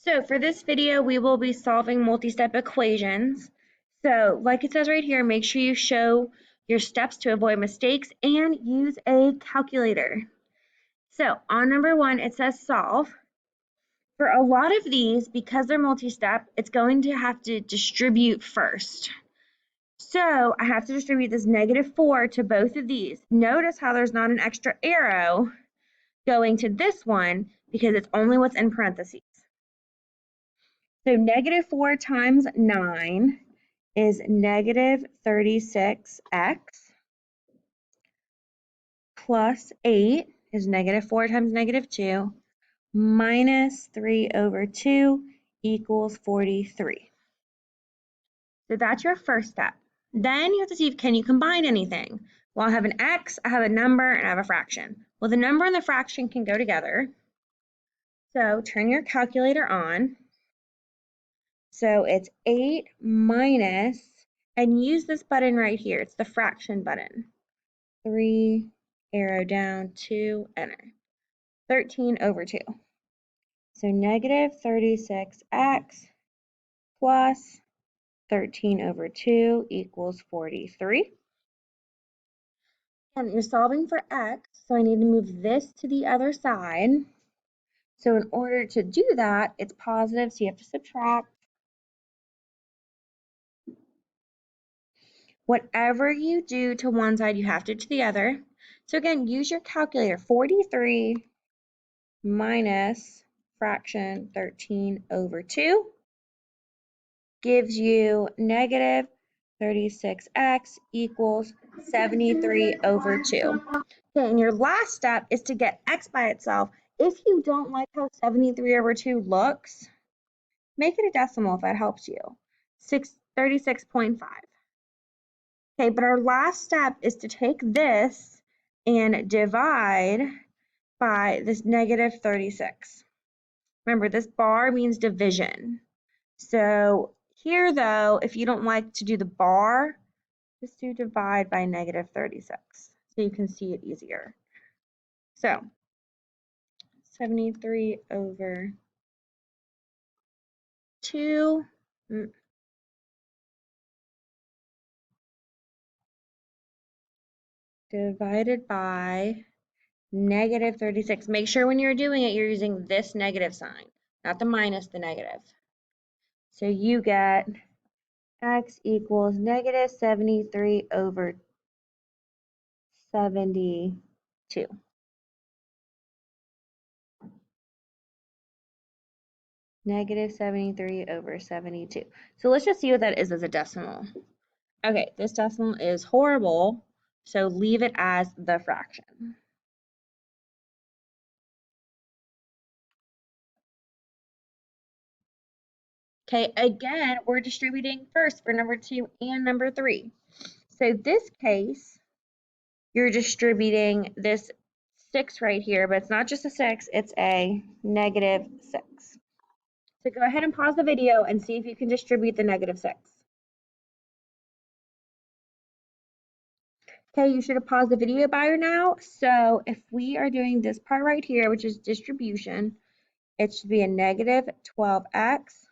So for this video, we will be solving multi-step equations. So like it says right here, make sure you show your steps to avoid mistakes and use a calculator. So on number 1, it says solve. For a lot of these, because they're multi-step, it's going to have to distribute first. So I have to distribute this -4 to both of these. Notice how there's not an extra arrow going to this one because it's only what's in parentheses. So -4 times 9 is -36x plus 8 is -4 times -2 minus 3 over 2 equals 43. So that's your first step. Then you have to see if can you combine anything. Well, I have an x, I have a number, and I have a fraction. Well, the number and the fraction can go together. So turn your calculator on. So it's 8 minus, and use this button right here. It's the fraction button. 3, arrow down, 2, enter. 13 over 2. So -36x plus 13 over 2 equals 43. And you're solving for x, so I need to move this to the other side. So in order to do that, it's positive, so you have to subtract. Whatever you do to one side, you have to do to the other. So again, use your calculator. 43 minus fraction 13 over 2 gives you -36x equals 73 over 2. Okay, and your last step is to get x by itself. If you don't like how 73 over 2 looks, make it a decimal if that helps you. 36.5. Okay, but our last step is to take this and divide by this -36. Remember, this bar means division. So here, though, if you don't like to do the bar, just do divide by -36 so you can see it easier. So 73 over 2 divided by -36. Make sure when you're doing it, you're using this negative sign, not the minus, the negative. So you get x equals -73 over 72. -73 over 72. So let's just see what that is as a decimal. Okay, this decimal is horrible, so leave it as the fraction. Okay, again, we're distributing first for number 2 and number 3. So this case, you're distributing this 6 right here, but it's not just a 6, it's a -6. So go ahead and pause the video and see if you can distribute the -6. Okay, you should have paused the video by now. So if we are doing this part right here, which is distribution, it should be a -12x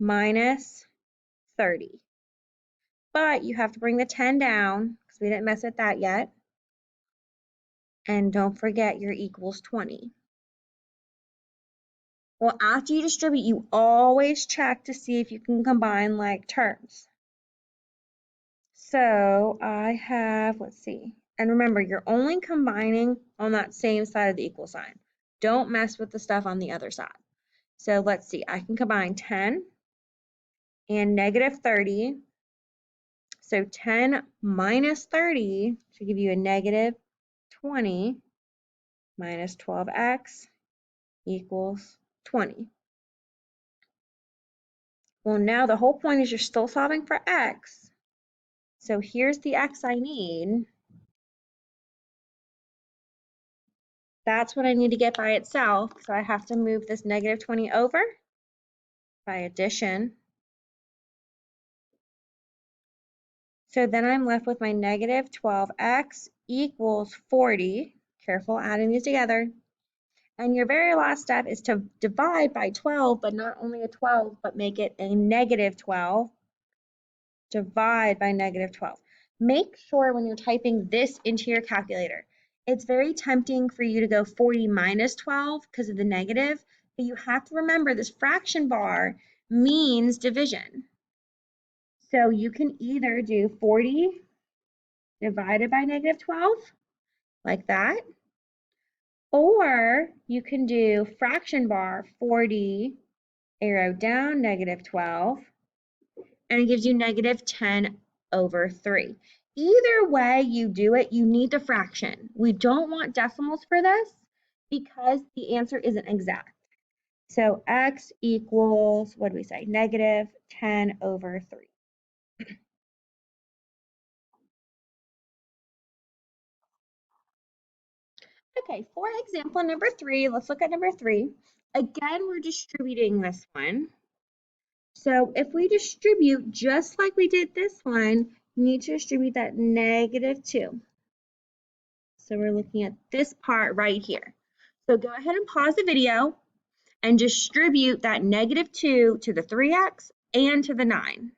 minus 30. But you have to bring the 10 down because we didn't mess with that yet. And don't forget your equals 20. Well, after you distribute, you always check to see if you can combine like terms. So I have, let's see. And remember, you're only combining on that same side of the equal sign. Don't mess with the stuff on the other side. So let's see, I can combine 10 and -30. So 10 minus 30 should give you a -20 minus 12x equals 20. Well, now the whole point is you're still solving for x. So here's the x I need. That's what I need to get by itself. So I have to move this -20 over by addition. So then I'm left with my -12x equals 40. Careful adding these together. And your very last step is to divide by 12, but not only a 12, but make it a negative 12. Divide by negative 12. Make sure when you're typing this into your calculator, it's very tempting for you to go 40 minus 12 because of the negative, but you have to remember this fraction bar means division. So you can either do 40 divided by negative 12, like that, or you can do fraction bar 40, arrow down, negative 12, and it gives you negative 10 over 3. Either way you do it, you need the fraction. We don't want decimals for this because the answer isn't exact. So x equals, what do we say, negative 10 over 3. Okay, for example number 3, let's look at number 3. Again, we're distributing this one. So if we distribute just like we did this one, you need to distribute that negative 2. So we're looking at this part right here. So go ahead and pause the video and distribute that negative 2 to the 3x and to the 9.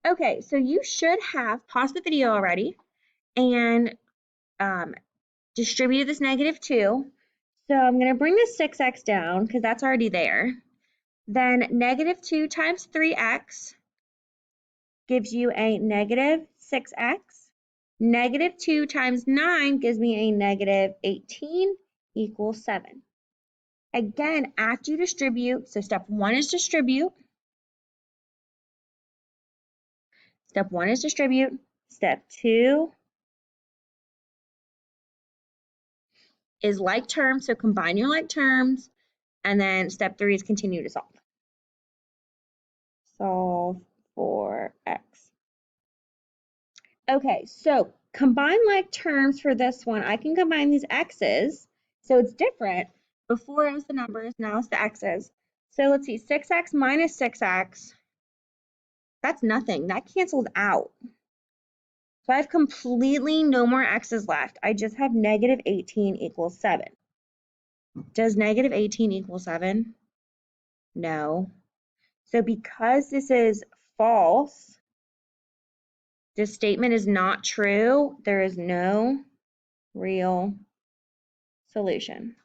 Okay, so you should have paused the video already and distributed this negative 2. So I'm going to bring the 6x down because that's already there. Then negative 2 times 3x gives you a negative 6x. Negative 2 times 9 gives me a negative 18 equals 7. Again, after you distribute, so step 1 is distribute. Step 1 is distribute. Step 2 is like terms, so combine your like terms. And then step 3 is continue to solve. Solve for x. Okay, so combine like terms for this one. I can combine these x's, so it's different. Before it was the numbers, now it's the x's. So let's see, 6x minus 6x, that's nothing. That cancels out. So I have completely no more x's left. I just have negative 18 equals 7. Does negative 18 equal 7? No. So because this is false, this statement is not true, there is no real solution.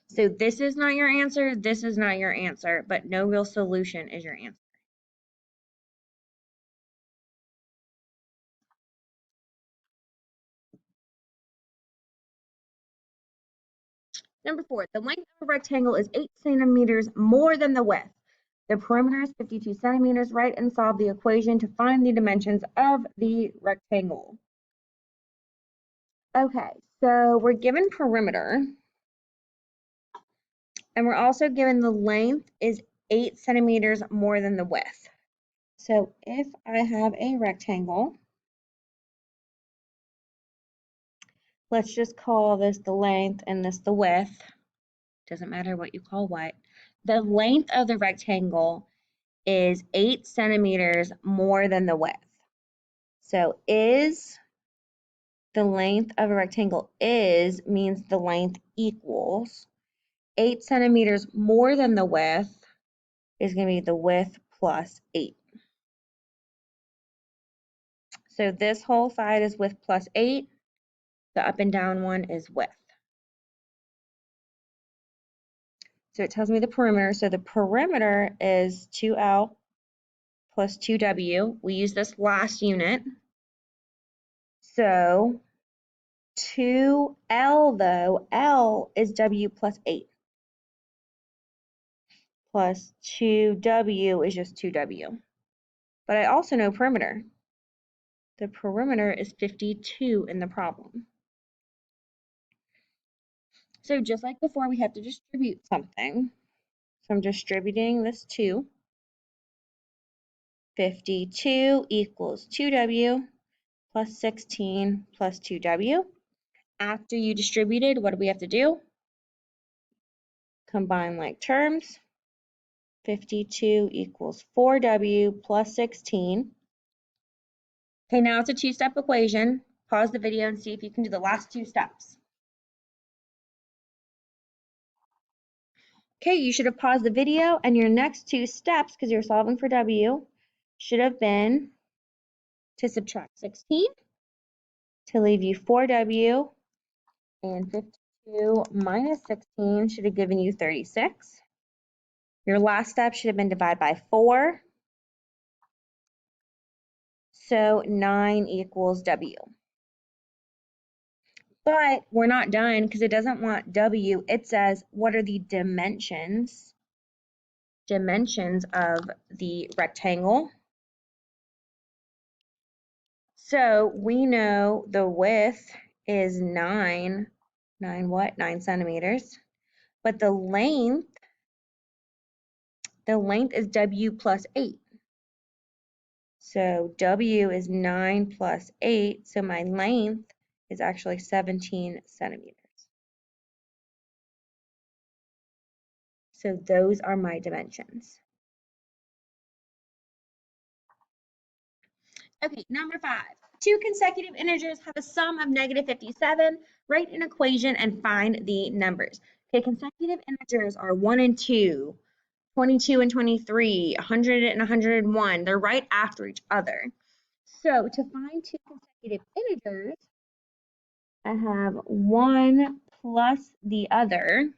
So this is not your answer, this is not your answer, but no real solution is your answer. Number 4, the length of a rectangle is 8 centimeters more than the width. The perimeter is 52 centimeters. Write and solve the equation to find the dimensions of the rectangle. Okay, so we're given perimeter, and we're also given the length is 8 centimeters more than the width. So if I have a rectangle, let's just call this the length and this the width. Doesn't matter what you call what. The length of the rectangle is 8 centimeters more than the width. So is the length of a rectangle is means the length equals 8 centimeters more than the width is going to be the width plus 8. So this whole side is width plus 8. The up and down one is width. So it tells me the perimeter. So the perimeter is 2L plus 2W. We used this last unit. So 2L though, L is W plus 8. Plus 2W is just 2W. But I also know perimeter. The perimeter is 52 in the problem. So just like before, we have to distribute something. So I'm distributing this 2. 52 equals 2W plus 16 plus 2W. After you distributed, what do we have to do? Combine like terms. 52 equals 4W plus 16. Okay, now it's a two-step equation. Pause the video and see if you can do the last two steps. Okay, you should have paused the video, and your next two steps, because you're solving for W, should have been to subtract 16 to leave you 4W, and 52 minus 16 should have given you 36. Your last step should have been divided by 4. So 9 equals W. But we're not done because it doesn't want W. It says, what are the dimensions? Dimensions of the rectangle. So we know the width is 9 centimeters. But the length is W plus 8. So W is 9 plus 8, so my length is actually 17 centimeters. So those are my dimensions. Okay, number 5. Two consecutive integers have a sum of negative 57. Write an equation and find the numbers. Okay, consecutive integers are 1 and 2, 22 and 23, 100 and 101. They're right after each other. So to find two consecutive integers, I have one plus the other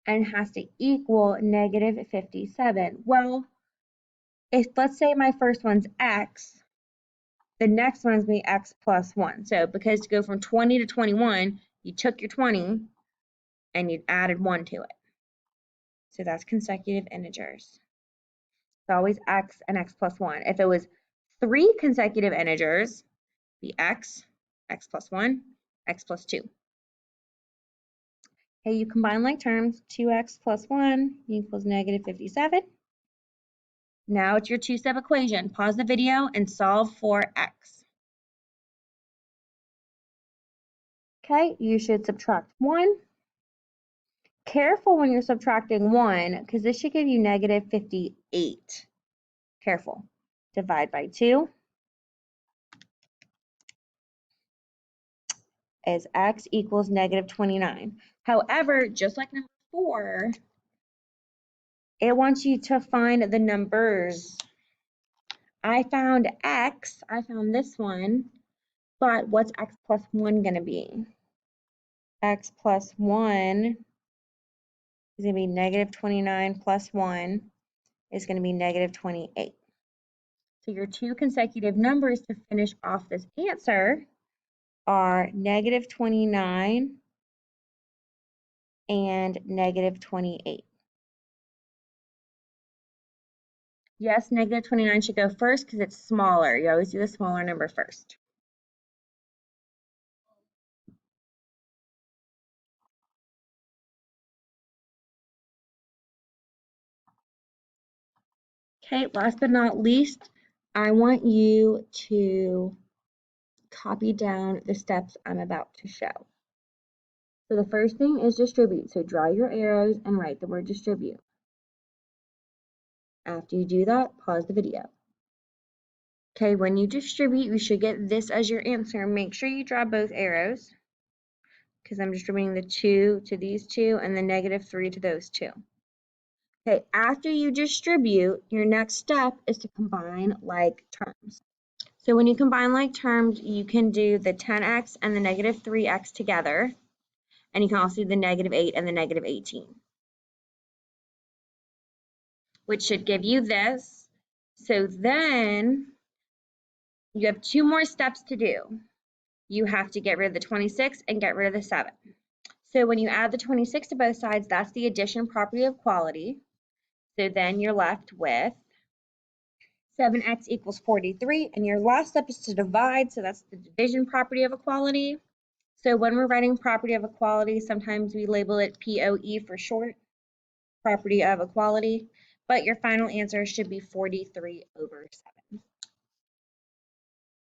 and has to equal negative 57. Well, if let's say my first one's x, the next one's going to be x plus 1. So because to go from 20 to 21, you took your 20 and you added 1 to it. So that's consecutive integers. It's always x and x plus 1. If it was 3 consecutive integers, the x, x plus 1, x plus 2. Okay, you combine like terms, 2x plus 1 equals negative 57. Now it's your two-step equation. Pause the video and solve for x. Okay, you should subtract 1. Careful when you're subtracting 1, because this should give you negative 58. Careful. Divide by 2 is x equals negative 29. However, just like number 4, it wants you to find the numbers. I found x, I found this one, but what's x plus 1 going to be? X plus 1 is going to be negative 29 plus 1 is going to be negative 28. So your two consecutive numbers to finish off this answer are negative 29 and negative 28. Yes, negative 29 should go first because it's smaller. You always do the smaller number first. Okay, last but not least, I want you to copy down the steps I'm about to show. So the first thing is distribute. So draw your arrows and write the word distribute. After you do that, pause the video. Okay, when you distribute, you should get this as your answer. Make sure you draw both arrows because I'm distributing the 2 to these two and the negative 3 to those two. Okay, after you distribute, your next step is to combine like terms. So when you combine like terms, you can do the 10x and the negative 3x together, and you can also do the negative 8 and the negative 18, which should give you this. So then you have 2 more steps to do. You have to get rid of the 26 and get rid of the 7. So when you add the 26 to both sides, that's the addition property of quality. So then you're left with 7x equals 43, and your last step is to divide, so that's the division property of equality. So when we're writing property of equality, sometimes we label it POE for short, property of equality, but your final answer should be 43/7.